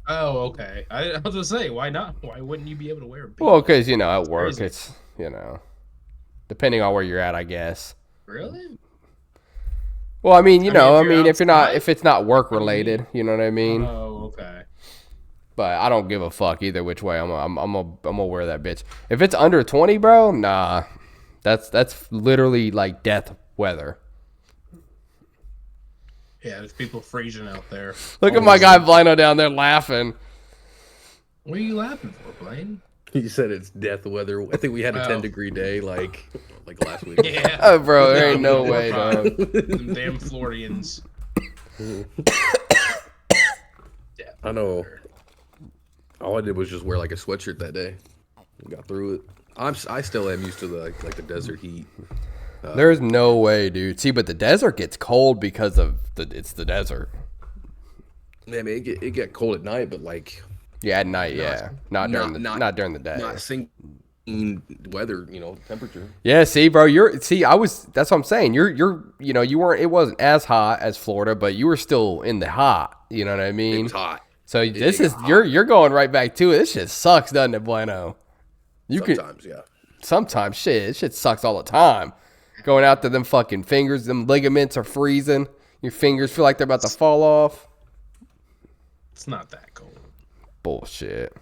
Oh, okay. I was gonna say, why not? Why wouldn't you be able to wear a beanie? Well, because at work, crazy. it's depending on where you're at, I guess. Really? Well, I mean, if if it's not work related, you know what I mean. Oh, okay. But I don't give a fuck either which way. I'm gonna wear that bitch. If it's under 20, bro, nah, that's literally like death weather. Yeah, there's people freezing out there. Look at my guy Blino down there laughing. What are you laughing for, Blaine? You said it's death weather. I think we had a 10-degree day like last week. Yeah. Oh, bro, there ain't no way, dog. Them damn Floridians. I know. All I did was just wear like a sweatshirt that day. We got through it. I still am used to the like the desert heat. There's no way, dude. See, but the desert gets cold because of it's the desert. Yeah, I mean, it get cold at night, but like Yeah, at night, not during the day. not sinking weather, temperature. Yeah, see, bro, that's what I'm saying. You weren't, it wasn't as hot as Florida, but you were still in the hot. You know what I mean? It's hot. So you're going right back to it. This shit sucks, doesn't it, Bueno? Sometimes, yeah. Sometimes, this shit sucks all the time. Going out to them fucking fingers, them ligaments are freezing. Your fingers feel like they're about to fall off. It's not that cold. Bullshit.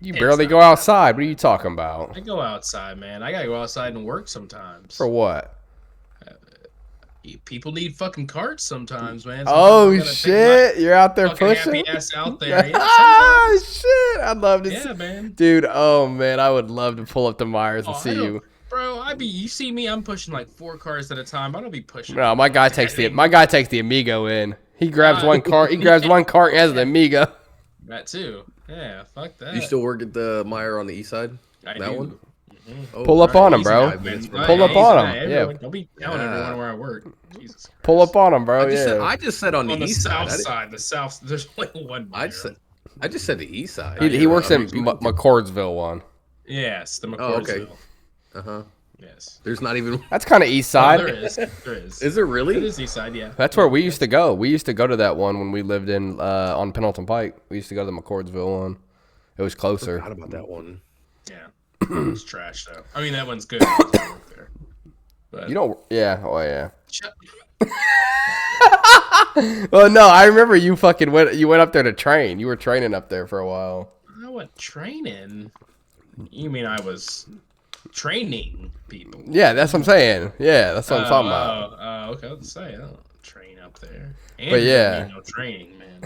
You barely go outside. What are you talking about? I go outside, man. I gotta go outside and work sometimes. For what? People need fucking carts sometimes, man. Oh shit! You're out there pushing. Happy ass out there. Yeah, ah shit! I'd love to. Yeah, man. Dude, oh man, I would love to pull up to Myers and see you. Bro, you see me? I'm pushing like 4 cars at a time. I don't be pushing. No, my guy takes the Amigo in. He grabs one cart. He grabs one cart and has the Amigo. That too. Yeah, fuck that. You still work at the Meyer on the east side? I that do. one? Mm-hmm. Oh, pull up on him, bro. Pull up on him. Yeah. Don't be telling everyone where I work. Jesus Christ. Pull up on him, bro. I just said on the east south side. side. The south. There's only one. I just said the east side. He works in McCordsville one. Yes, the McCordsville. Oh, okay. Uh-huh. Yes. There's not even. That's kind of east side. Oh, there is. There is. Is there really? It is east side. Yeah. That's where we used to go. We used to go to that one when we lived in on Pendleton Pike. We used to go to the McCordsville one. It was closer. I forgot about that one. Yeah. It's trash though. I mean, that one's good. I work there. But You don't. Yeah. Oh yeah. Shut- Well, no, I remember you fucking went. You went up there to train. You were training up there for a while. I went training. You mean I was training people? Yeah, that's what I'm saying. Yeah, that's what I'm talking about. Okay, let's say I don't train up there. And But yeah. no training, man.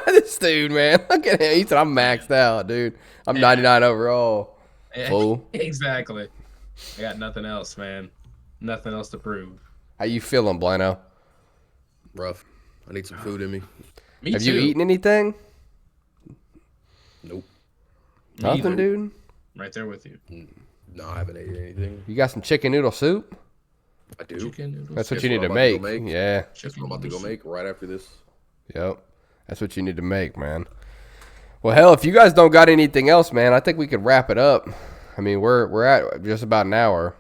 This dude, man, look at him. He said I'm maxed out, dude. I'm 99 overall. Fool. Exactly. I got nothing else, man. Nothing else to prove. How you feeling, Blano? Rough. I need some food in me. Me Have too. you eaten anything? Nope. Nothing, dude. Right there with you. No, I haven't ate anything. You got some chicken noodle soup? I do. Chicken noodles. That's what Guess you need what to I'm about to go make. make? Yeah. That's what I'm about to go make right after this. Yep. That's what you need to make, man. Well, hell, if you guys don't got anything else, man, I think we could wrap it up. I mean, we're at just about an hour.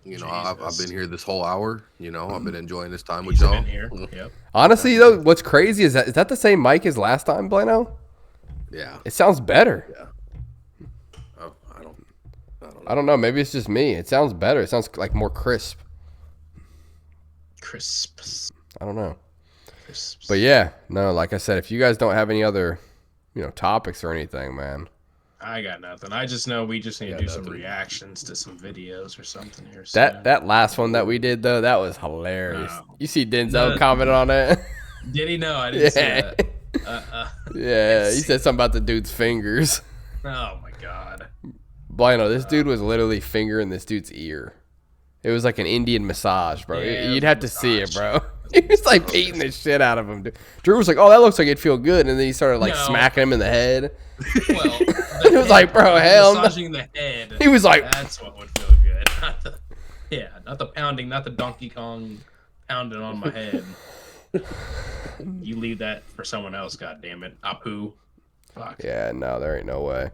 I've been here this whole hour. I've been enjoying this time with y'all. Been here. Yep. Honestly, though, what's crazy is that the same mic as last time, Blano? Yeah. It sounds better. Yeah. Oh, I don't know. I don't know. Maybe it's just me. It sounds better. It sounds like more crisp. Crisps. I don't know. Crisps. But yeah, no, like I said, if you guys don't have any other, topics or anything, man. I got nothing. I just know we just need to do some nothing. reactions to some videos or something here. That last one that we did though, that was hilarious. No. You see Denzel comment on it? Did he know? I didn't see Yeah. that. Yeah, he said something about the dude's fingers. Oh my god. Blino, this dude was literally fingering this dude's ear. It was like an Indian massage, bro. Yeah, You'd it have to was a see it, massage. bro. He was like beating the shit out of him, dude. Drew was like, "Oh, that looks like it'd feel good," and then he started like No. smacking him in the head. Well, He was like, "Bro, hell no." massaging the head. He was like, That's what would feel good. Not the pounding, not the Donkey Kong pounding on my head. You leave that for someone else, goddammit. Apu. Fuck. Yeah, no, there ain't no way.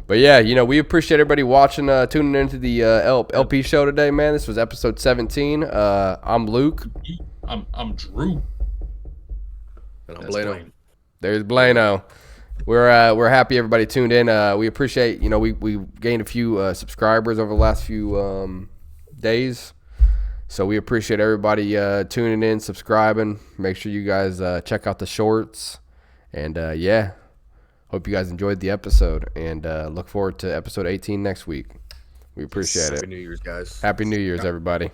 But yeah, we appreciate everybody watching, tuning into the LP show today, man. This was episode 17. I'm Luke. I'm Drew. And I'm That's Blano. Blaine. There's Blano. We're happy everybody tuned in. We appreciate, we gained a few subscribers over the last few days. So we appreciate everybody tuning in, subscribing. Make sure you guys check out the shorts. And yeah. Hope you guys enjoyed the episode, and look forward to episode 18 next week. We appreciate it. Happy New Year's, guys. Happy New Year's, everybody.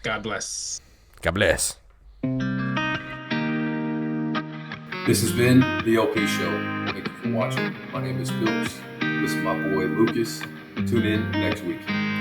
God bless. God bless. This has been the LP Show. Thank you for watching. My name is Pilks. This is my boy Lucas. Tune in next week.